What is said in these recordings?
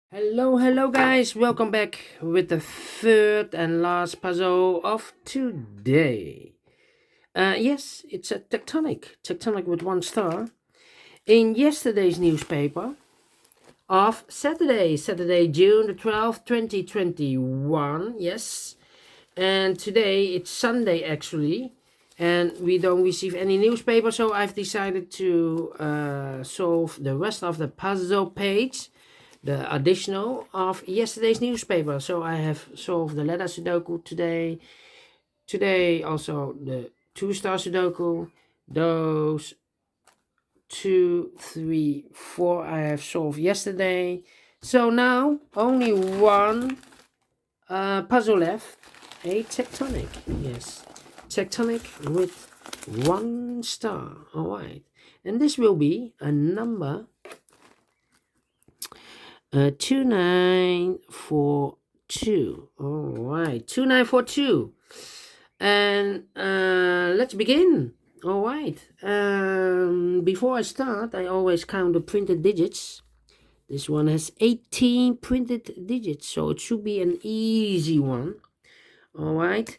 Hello guys, welcome back with the third and last puzzle of today. Yes, it's a Tectonic with one star. In yesterday's newspaper of Saturday, June the 12th, 2021, yes. And today it's Sunday actually, and we don't receive any newspaper, so I've decided to solve the rest of the puzzle page, the additional of yesterday's newspaper. So I have solved the letter Sudoku today. Today also the 2-star Sudoku. Those 2, 3, 4 I have solved yesterday. So now only one puzzle left. A tectonic. Yes. Tectonic with 1 star. Alright. And this will be a number 2942. All right, 2942. And let's begin. All right. Before I start, I always count the printed digits. This one has 18 printed digits, so it should be an easy one. All right.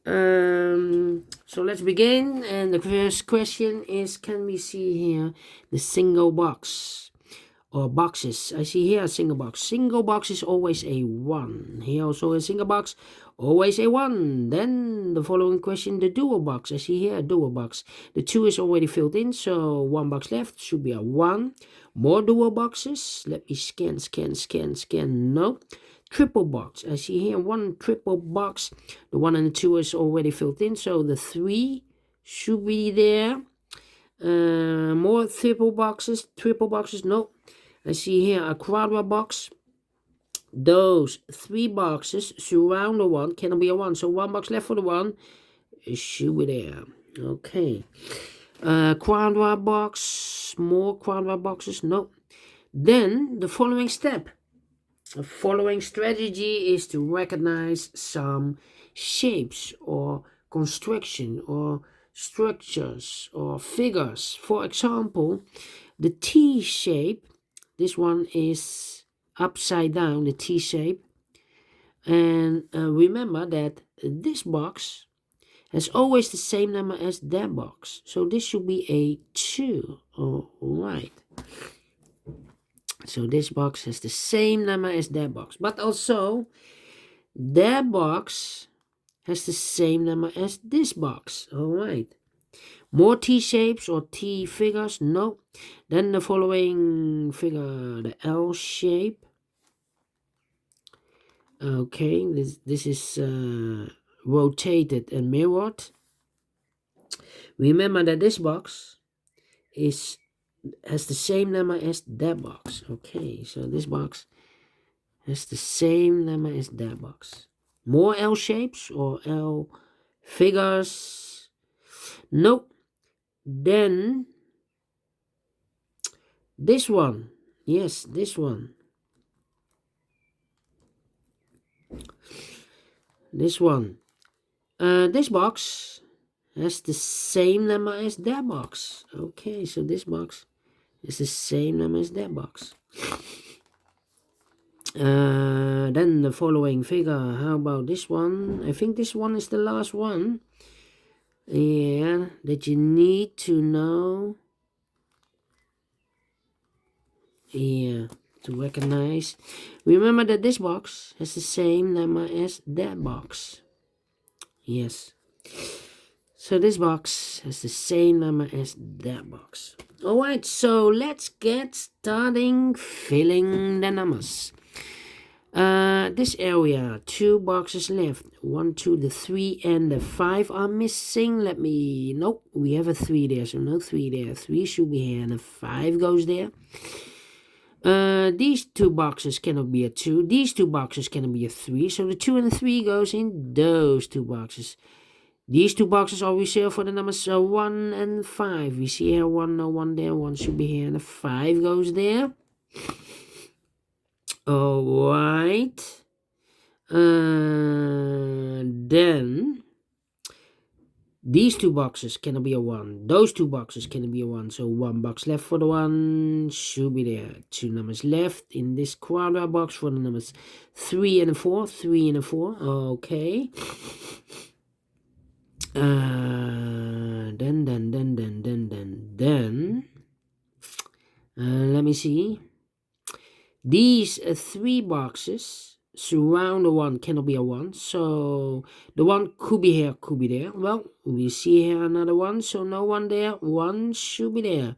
So let's begin. And the first question is, can we see here the single box? Or boxes. I see here a single box. Single box is always a 1. Here also a single box, always a 1. Then the following question, the dual box. I see here a dual box. The 2 is already filled in, so 1 box left, should be a 1. More dual boxes. Let me scan. No. Triple box. I see here 1 triple box. The 1 and the 2 is already filled in, so the 3 should be there. More triple boxes. No. I see here a quadra box. Those 3 boxes surround the 1, cannot be a 1, so 1 box left for the 1. It should be there. Okay. Quadra box. More quadra boxes. No. Then the following step. The following strategy is to recognize some shapes or construction or structures or figures. For example, the T shape. This one is upside down, the T shape. And remember that this box has always the same number as that box. So this should be a 2. All right. So this box has the same number as that box. But also, that box has the same number as this box. All right. More T shapes or T figures? No. Then the following figure, the L shape. Okay, this is rotated and mirrored. Remember that this box has the same number as that box. Okay, so this box has the same number as that box. More L shapes or L figures? Nope. Then this one. Yes, this one. This one. This box has the same number as that box. Okay, so this box is the same number as that box. Then the following figure. How about this one? I think this one is the last one. Yeah, that you need to know. Yeah, to recognize. Remember that this box has the same number as that box. Yes. So this box has the same number as that box. Alright, so let's get starting filling the numbers. This area, 2 boxes left. 1, 2, the 3 and the 5 are missing. Nope, we have a 3 there, so no 3 there. 3 should be here and a 5 goes there. These 2 boxes cannot be a 2. These 2 boxes cannot be a 3. So the 2 and the 3 goes in those 2 boxes. These 2 boxes are reserved for the numbers 1 and 5. We see here 1, no 1 there. 1 should be here and a 5 goes there. Alright. Then These two boxes cannot be a 1. Those two boxes cannot be a 1. So 1 box left for the 1 should be there. 2 numbers left in this quadrat box for the numbers 3 and a 4. 3 and a 4. Okay. Then. Let me see. These 3 boxes surround the 1 cannot be a 1, so the 1 could be here, could be there. Well, we see here another 1, so no 1 there. 1 should be there.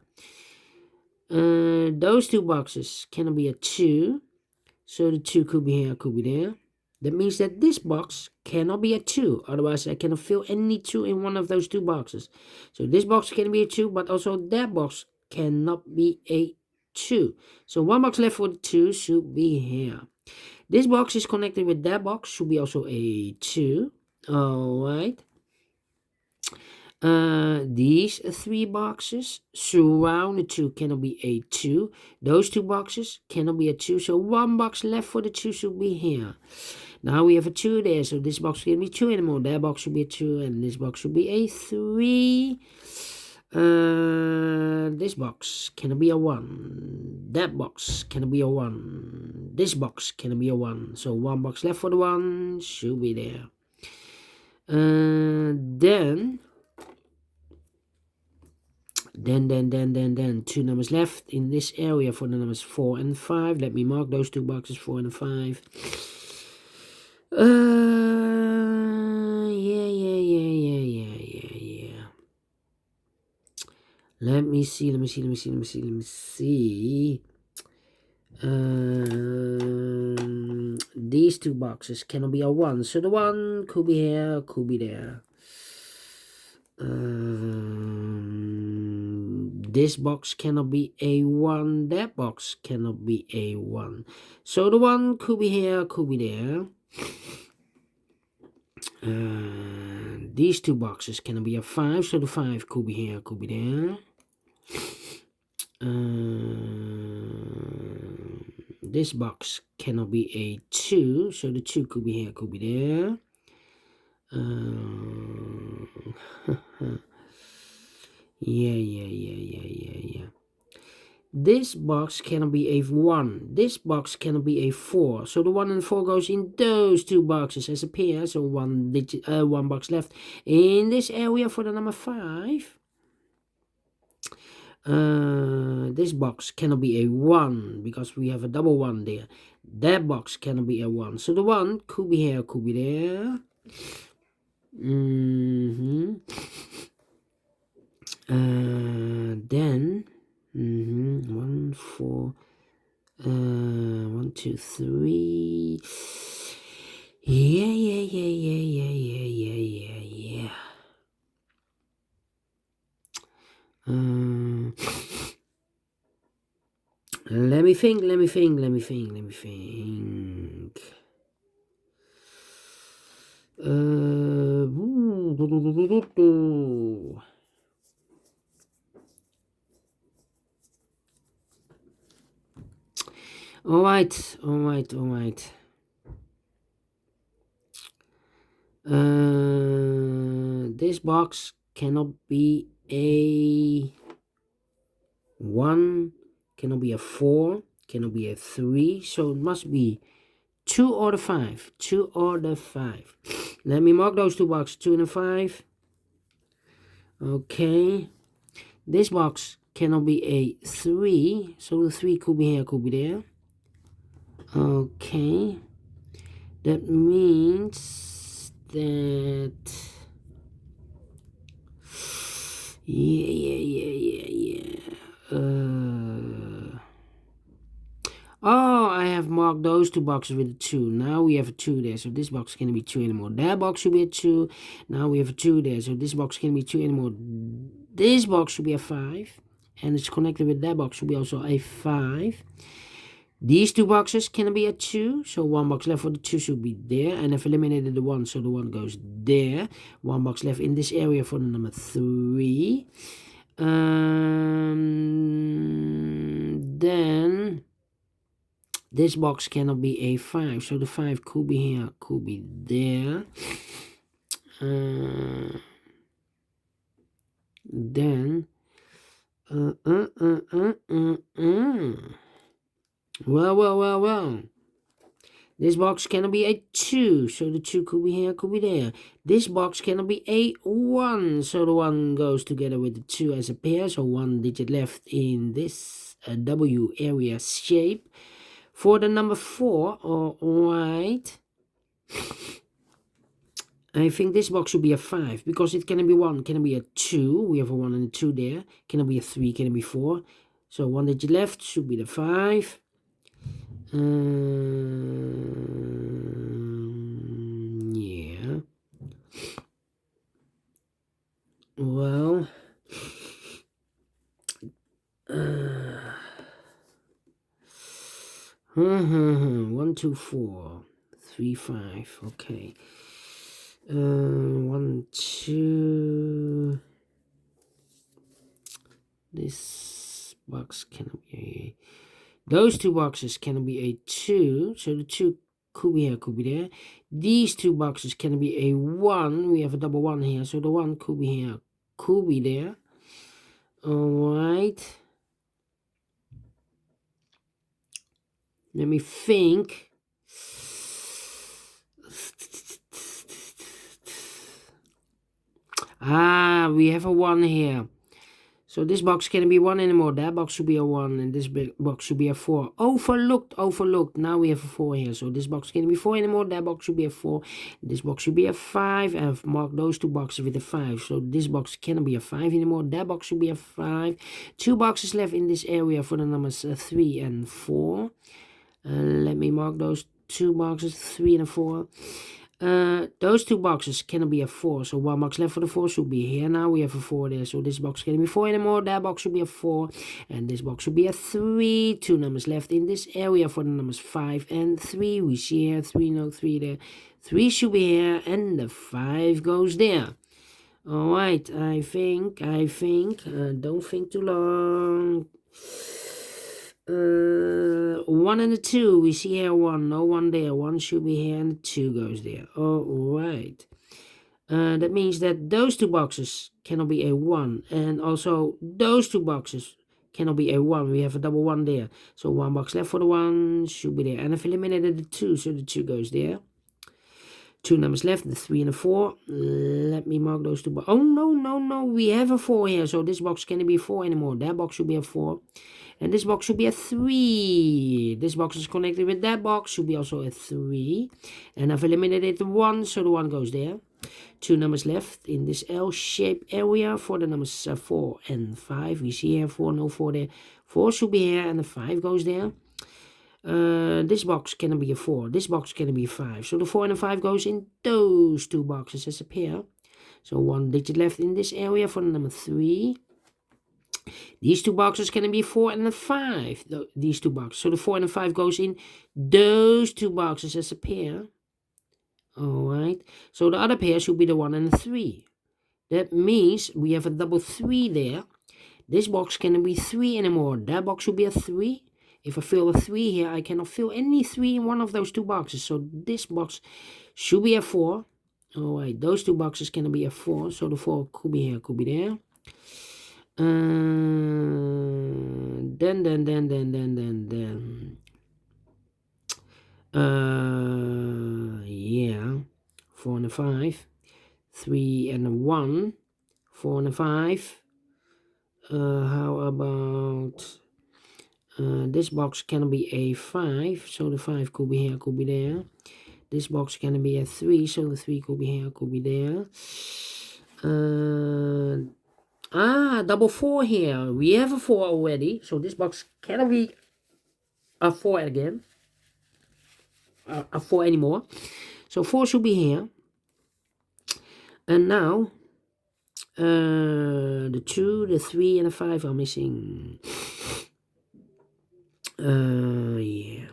Those 2 boxes cannot be a 2, so the 2 could be here, could be there. That means that this box cannot be a 2, otherwise I cannot fill any 2 in one of those 2 boxes. So this box can be a 2, but also that box cannot be a 2. So 1 box left for the 2 should be here. This box is connected with that box, should be also a 2. Alright. These 3 boxes surround the 2 cannot be a 2. Those 2 boxes cannot be a 2. So 1 box left for the 2 should be here. Now we have a 2 there, so this box can't be 2 anymore. That box should be a 2, and this box should be a 3. This box cannot be a 1. That box cannot be a 1. This box cannot be a 1. So 1 box left for the 1 should be there. Then 2 numbers left in this area for the numbers 4 and 5. Let me mark those 2 boxes, 4 and 5. Yeah. Let me see. These 2 boxes cannot be a 1, so the 1 could be here, could be there. This box cannot be a 1, that box cannot be a 1. So the 1 could be here, could be there. These 2 boxes cannot be a 5, so the 5 could be here, could be there. This box cannot be a 2, so the 2 could be here, could be there. Yeah. This box cannot be a 1. This box cannot be a 4. So the 1 and 4 goes in those 2 boxes as a pair. So 1 box left in this area for the number 5. This box cannot be a 1 because we have a double 1 there. That box cannot be a 1. So the 1 could be here, could be there. Then 1, 4, 1, 2, 3. Yeah. Let me think. All right. This box cannot be a 1, cannot be a 4, cannot be a 3, so it must be 2 or the 5. 2 or the 5. Let me mark those 2 boxes, 2 and a 5. Okay. This box cannot be a 3, so the 3 could be here, could be there. Okay. That means that... Yeah. I have marked those 2 boxes with a 2. Now we have a 2 there, so this box can't be 2 anymore. That box should be a 2. Now we have a 2 there, so this box can't be 2 anymore. This box should be a 5, and it's connected with that box, should be also a 5. These 2 boxes can be a 2, so 1 box left for the 2 should be there, and I've eliminated the 1, so the 1 goes there. 1 box left in this area for the number 3. Then this box cannot be a 5, so the 5 could be here, could be there. Then well. This box cannot be a 2, so the 2 could be here, could be there. This box cannot be a 1, so the 1 goes together with the 2 as a pair, so 1 digit left in this W area shape. For the number 4, alright, I think this box should be a 5, because it cannot be 1, cannot be a 2, we have a 1 and a 2 there, cannot be a 3, cannot be 4, so 1 digit left should be the 5. Yeah. Well. 1, 2, 4, 3, 5. Okay. 1, 2. This box cannot be a. Those two boxes cannot be a 2, so the 2 could be here, could be there. These two boxes cannot be a 1. We have a double 1 here, so the 1 could be here, could be there. Alright. Let me think. We have a 1 here. So this box can't be 1 anymore. That box should be a 1, and this box should be a 4. Overlooked. Now we have a 4 here. So this box can't be 4 anymore. That box should be a 4. This box should be a 5. I've marked those two boxes with a 5. So this box cannot be a 5 anymore. That box should be a 5. 2 boxes left in this area for the numbers 3 and 4. Let me mark those 2 boxes, 3 and 4. Those 2 boxes cannot be a 4, so 1 box left for the 4 should be here. Now we have a 4 there, so this box can't be 4 anymore. That box should be a 4, and this box should be a 3. 2 numbers left in this area for the numbers 5 and 3. We see here 3, no 3 there. 3 should be here, and the 5 goes there. Alright, I think, don't think too long. 1 and a 2, we see here 1, no 1 there, 1 should be here and 2 goes there. Alright, that means that those 2 boxes cannot be a 1, and also those 2 boxes cannot be a 1, we have a double 1 there, so 1 box left for the 1 should be there, and I've eliminated the 2, so the 2 goes there. 2 numbers left, the 3 and the 4. Let me mark those 2 boxes. Oh no, we have a 4 here, so this box can't be 4 anymore. That box should be a 4, and this box should be a 3. This box is connected with that box, should be also a 3, and I've eliminated the 1, so the 1 goes there. 2 numbers left in this L-shaped area for the numbers 4 and 5. We see here 4, no 4 there. 4 should be here, and the 5 goes there. This box cannot be a 4, this box cannot be a 5, so the 4 and the 5 goes in those 2 boxes as a pair. So 1 digit left in this area for the number 3. These 2 boxes can be 4 and a 5, these 2 boxes, so the 4 and the 5 goes in those 2 boxes as a pair. Alright, so the other pair should be the 1 and the 3. That means we have a double 3 there. This box cannot be 3 anymore, that box should be a 3. If I fill a 3 here, I cannot fill any 3 in one of those 2 boxes. So this box should be a 4. Alright, those 2 boxes cannot be a 4. So the 4 could be here, could be there. Then. Yeah. 4 and a 5. 3 and a 1. 4 and a 5. How about... this box can be a 5, so the 5 could be here, could be there. This box can be a 3, so the 3 could be here, could be there. Double 4 here. We have a 4 already, so this box cannot be a 4 again. A 4 anymore. So 4 should be here. And now, the 2, the 3, and the 5 are missing. Yeah,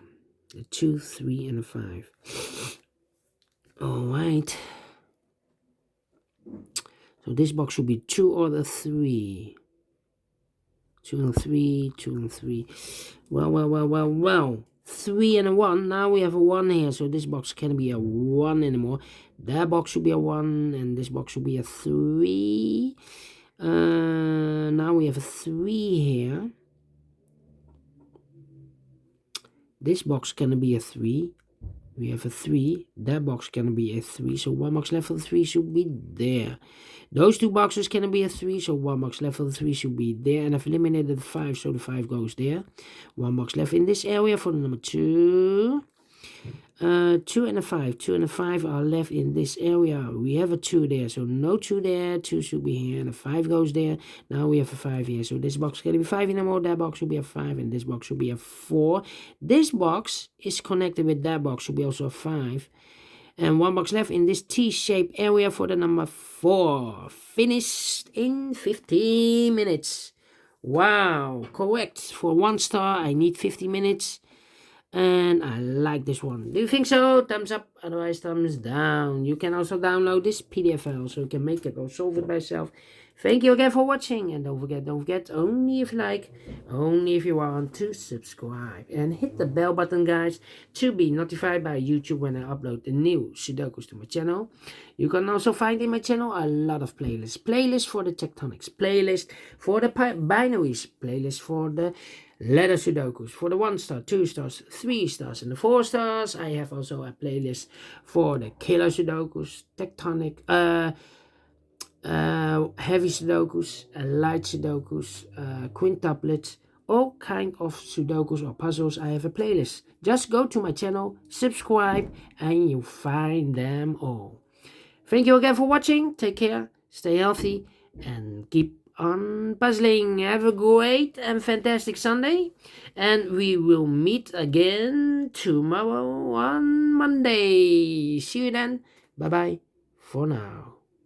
the 2, 3, and the 5. Alright. So this box should be 2 or the 3. 2 and 3, 2 and 3. Well. 3 and a 1. Now we have a 1 here, so this box can't be a 1 anymore. That box should be a 1, and this box should be a 3. Now we have a 3 here. This box can be a 3. We have a 3. That box can be a 3. So 1 box left for the 3 should be there. Those 2 boxes can be a 3. So 1 box left for the 3 should be there. And I've eliminated the 5. So the 5 goes there. 1 box left in this area for the number 2. 2 and a 5. 2 and a 5 are left in this area. We have a 2 there. So no 2 there. 2 should be here. And a 5 goes there. Now we have a 5 here. So this box can be 5 anymore. That box should be a 5. And this box should be a 4. This box is connected with that box. Should be also a 5. And 1 box left in this T-shaped area for the number 4. Finished in 15 minutes. Wow. Correct. For 1 star, I need 50 minutes. And I like this one. Do you think so? Thumbs up, otherwise thumbs down. You can also download this PDF file so you can make it or solve it by yourself. Thank you again for watching. And don't forget, only if you like, only if you want to subscribe. And hit the bell button, guys, to be notified by YouTube when I upload the new Sudokus to my channel. You can also find in my channel a lot of playlists. Playlist for the tectonics, playlist for the binaries, playlist for the letter Sudokus, for the 1 star, 2 stars, 3 stars, and the 4 stars. I have also a playlist for the killer Sudokus, tectonic, heavy Sudokus, light Sudokus, quintuplets, all kind of Sudokus or puzzles. I have a playlist. Just go to my channel, subscribe, and you'll find them all. Thank you again for watching. Take care, stay healthy, and keep on puzzling. Have a great and fantastic Sunday, and we will meet again tomorrow on Monday. See you then. Bye bye for now.